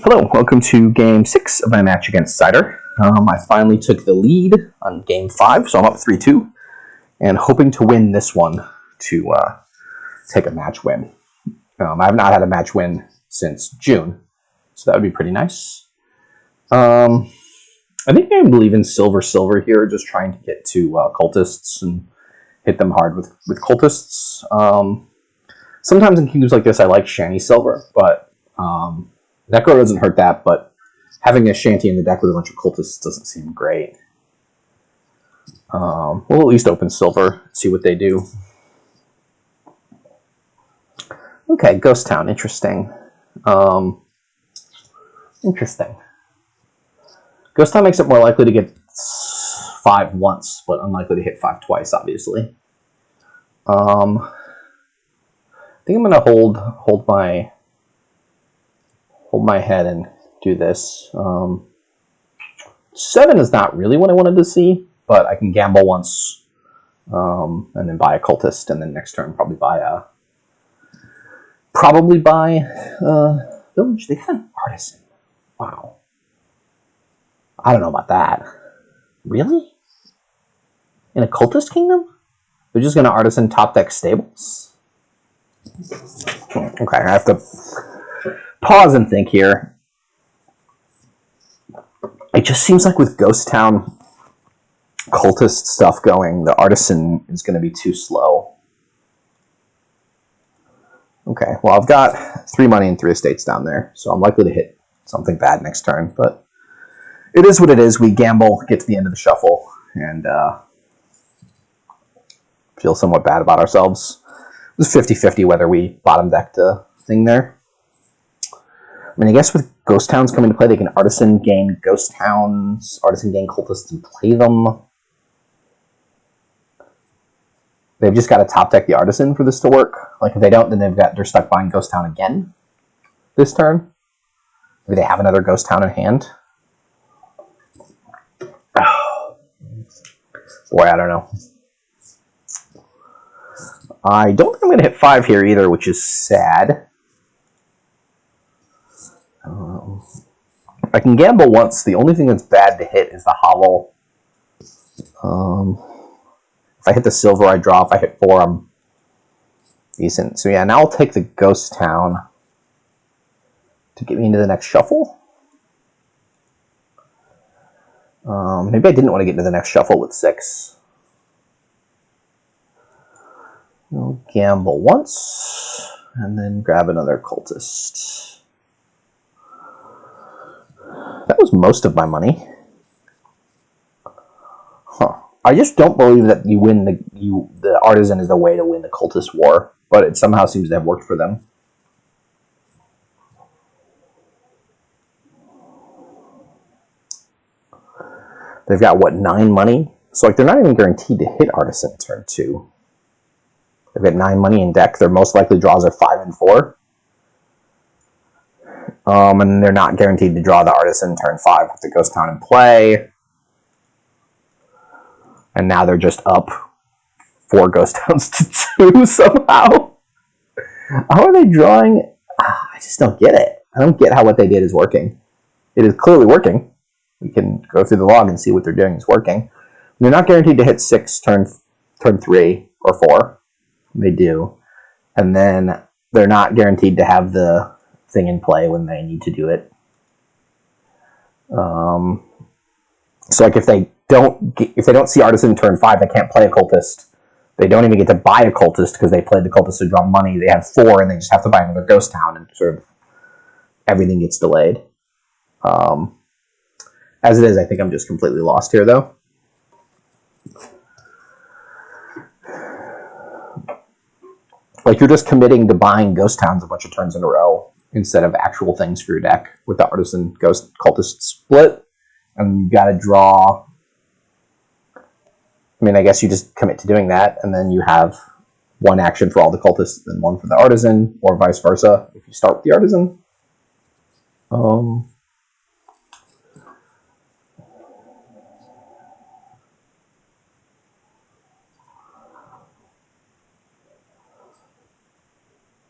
Hello, welcome to Game 6 of my match against Cider. I finally took the lead on Game 5, so I'm up 3-2, and hoping to win this one to take a match win. I have not had a match win since June, so that would be pretty nice. I think I believe in silver here, just trying to get to cultists and hit them hard with cultists. Sometimes in games like this I like shanty silver, but Necro doesn't hurt that, but having a shanty in the deck with a bunch of cultists doesn't seem great. We'll at least open silver, see what they do. Okay, Ghost Town, interesting. Interesting. Ghost Town makes it more likely to get 5 once, but unlikely to hit 5 twice, obviously. I think I'm gonna hold my head and do this. 7 is not really what I wanted to see, but I can gamble once, and then buy a cultist, and then next turn probably buy village. They got an artisan. Wow. I don't know about that. Really? In a cultist kingdom? They're just gonna artisan top deck stables? Okay, I have to pause and think here. It just seems like with Ghost Town cultist stuff going, the artisan is going to be too slow. Okay, well, I've got 3 money and 3 estates down there, so I'm likely to hit something bad next turn, but it is what it is. We gamble, get to the end of the shuffle, and feel somewhat bad about ourselves. It was 50-50 whether we bottom decked a thing there. I mean, I guess with Ghost Towns coming to play, they can artisan gain Ghost Towns, artisan gain cultists, and play them. They've just got to top deck the artisan for this to work. Like, if they don't, then they're stuck buying Ghost Town again this turn. Maybe they have another Ghost Town in hand. Boy, I don't know. I don't think I'm going to hit 5 here either, which is sad. I can gamble once. The only thing that's bad to hit is the hovel. If I hit the silver, I draw. If I hit 4, I'm decent. So yeah, now I'll take the Ghost Town to get me into the next shuffle. Maybe I didn't want to get into the next shuffle with 6. I'll gamble once, and then grab another cultist. That was most of my money. Huh. I just don't believe that you win the artisan is the way to win the cultist war, but it somehow seems to have worked for them. They've got, what, 9 money? So, like, they're not even guaranteed to hit artisan turn 2. They've got 9 money in deck. Their most likely draws are 5 and 4. And they're not guaranteed to draw the artisan turn 5 with the Ghost Town in play. And now they're just up 4 Ghost Towns to 2 somehow. How are they drawing? I just don't get it. I don't get how what they did is working. It is clearly working. We can go through the log and see what they're doing is working. They're not guaranteed to hit 6 turn 3 or 4. They do. And then they're not guaranteed to have the thing in play when they need to do it. So like if they don't see artisan turn 5, they can't play a cultist. They don't even get to buy a cultist because they played the cultist to draw money. They have 4 and they just have to buy another Ghost Town, and sort of everything gets delayed. As it is, I think I'm just completely lost here, though. Like, you're just committing to buying Ghost Towns a bunch of turns in a row instead of actual things for your deck with the artisan ghost cultist split. And you've got to draw. I mean, I guess you just commit to doing that, and then you have 1 action for all the cultists and 1 for the artisan, or vice versa if you start with the artisan.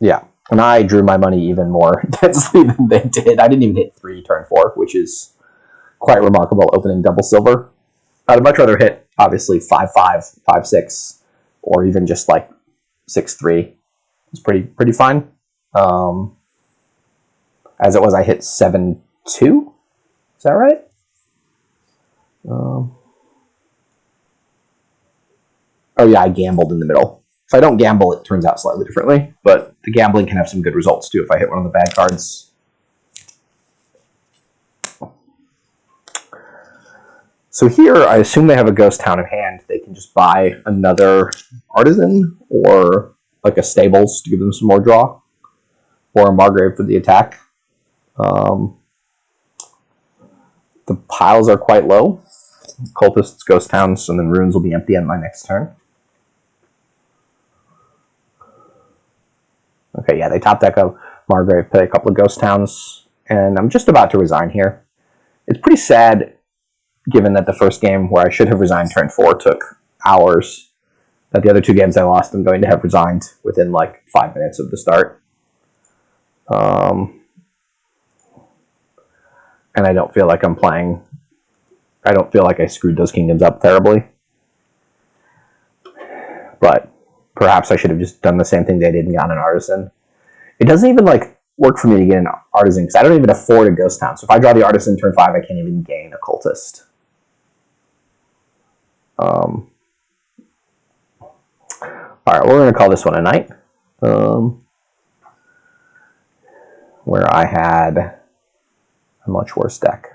Yeah, And I drew my money even more densely than they did. I didn't even hit 3 turn 4, which is quite remarkable, opening double silver. I'd much rather hit, obviously, 5-5, 5-6, or even just like 6-3. It's pretty fine. As it was, I hit 7-2. Is that right? Oh yeah, I gambled in the middle. If I don't gamble, it turns out slightly differently, but the gambling can have some good results too if I hit one of the bad cards. So here, I assume they have a ghost town in hand. They can just buy another artisan or like a stables to give them some more draw, or a Margrave for the attack. The piles are quite low. Cultists, ghost towns, and then runes will be empty on my next turn. Okay, yeah, they top deck a Margrave, play a couple of ghost towns, and I'm just about to resign here. It's pretty sad, given that the first game where I should have resigned turn 4 took hours, that the other 2 games I lost, I'm going to have resigned within like 5 minutes of the start. And I don't feel like I'm playing. I don't feel like I screwed those kingdoms up terribly. But perhaps I should have just done the same thing they did and gotten an artisan. It doesn't even like work for me to get an artisan because I don't even afford a ghost town. So if I draw the artisan turn 5, I can't even gain a cultist. All right, we're going to call this one a night. Where I had a much worse deck.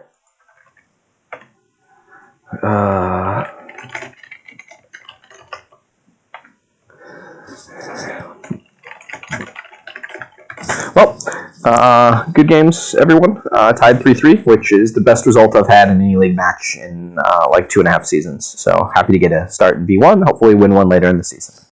Good games, everyone. Tied 3-3, which is the best result I've had in any league match in like 2.5 seasons. So happy to get a start in V1, hopefully win one later in the season.